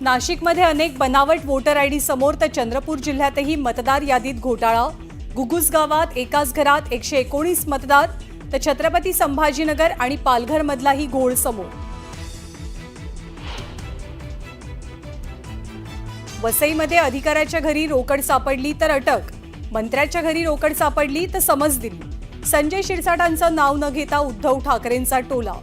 नाशिकमध्ये अनेक बनावट वोटर आयडी समोर, तर चंद्रपूर जिल्ह्यातही मतदार यादीत घोटाळा। गुगुस गावात एकाच घरात 119 मतदार, तर छत्रपती संभाजीनगर आणि पालघर मधलाही घोळ समोर। वसईमध्ये अधिकाऱ्याच्या घरी रोकड सापडली तर अटक, मंत्र्याच्या घरी रोकड सापडली तर समज दिली। संजय शिरसाटांचं नाव न घेता उद्धव ठाकरेंचा टोला।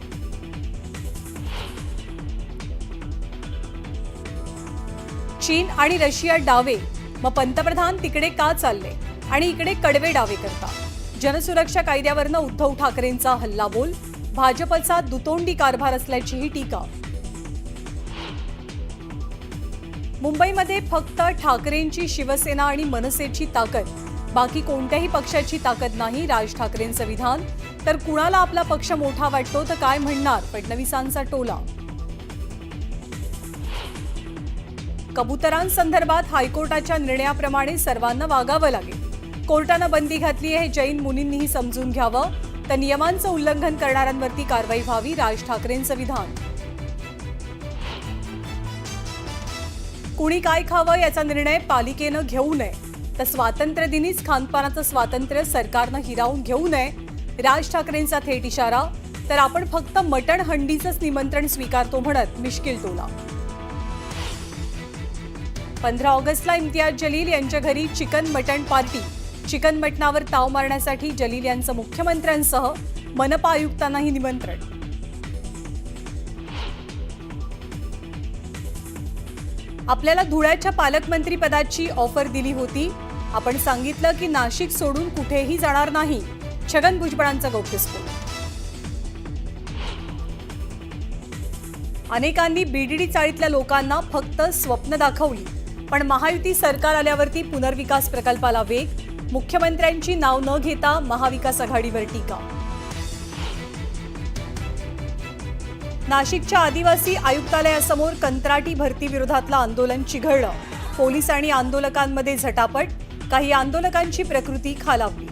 चीन आणि रशिया डावे, मग पंतप्रधान तिकडे का चालले आणि इकडे कडवे डावे करता? जनसुरक्षा कायद्यावरनं उद्धव ठाकरेंचा हल्लाबोल, भाजपचा दुतोंडी कारभार असल्याचीही टीका। मुंबईमध्ये फक्त ठाकरेंची शिवसेना आणि मनसेची ताकद, बाकी कोणत्याही पक्षाची ताकद नाही, राज ठाकरेंचं विधान। तर कुणाला आपला पक्ष मोठा वाटतो तर काय म्हणणार, फडणवीसांचा टोला। कबुतरांसंदर्भात हायकोर्टाच्या निर्णयाप्रमाणे सर्वांना वागावं लागेल। कोर्टानं बंदी घातली आहे, जैन मुनींनीही समजून घ्यावं, तर नियमांचं उल्लंघन करणाऱ्यांवरती कारवाई व्हावी, राज ठाकरेंचं विधान। कुणी काय खावं याचा निर्णय पालिकेनं घेऊ नये, तर स्वातंत्र्य दिनीच खानपानाचं स्वातंत्र्य सरकारनं हिरावून घेऊ नये, राज ठाकरेंचा थेट इशारा। तर आपण फक्त मटण हंडीचंच निमंत्रण स्वीकारतो म्हणत मिश्किल टोला। 15 ऑगस्टला इम्तियाज जलील यांच्या घरी चिकन मटण पार्टी। चिकन मटणावर ताव मारण्यासाठी जलील यांचं मुख्यमंत्र्यांसह मनपा आयुक्तांनाही निमंत्रण। आपल्याला धुळ्याच्या पालकमंत्री पदाची ऑफर दिली होती, आपण सांगितलं की नाशिक सोडून कुठेही जाणार नाही, छगन भुजबळांचा गौप्यस्फोट। अनेकांनी बीडीडी चाळीतल्या लोकांना फक्त स्वप्न दाखवली, पण महायुती सरकार आल्यावरती पुनर्विकास प्रकल्पाला वेग, मुख्यमंत्र्यांची नाव न घेता महाविकास आघाडीवर टीका। नाशिकच्या आदिवासी आयुक्तालयासमोर कंत्राटी भरती विरोधातलं आंदोलन चिघळलं, पोलीस आणि आंदोलकांमध्ये झटापट, काही आंदोलकांची प्रकृती खालावली।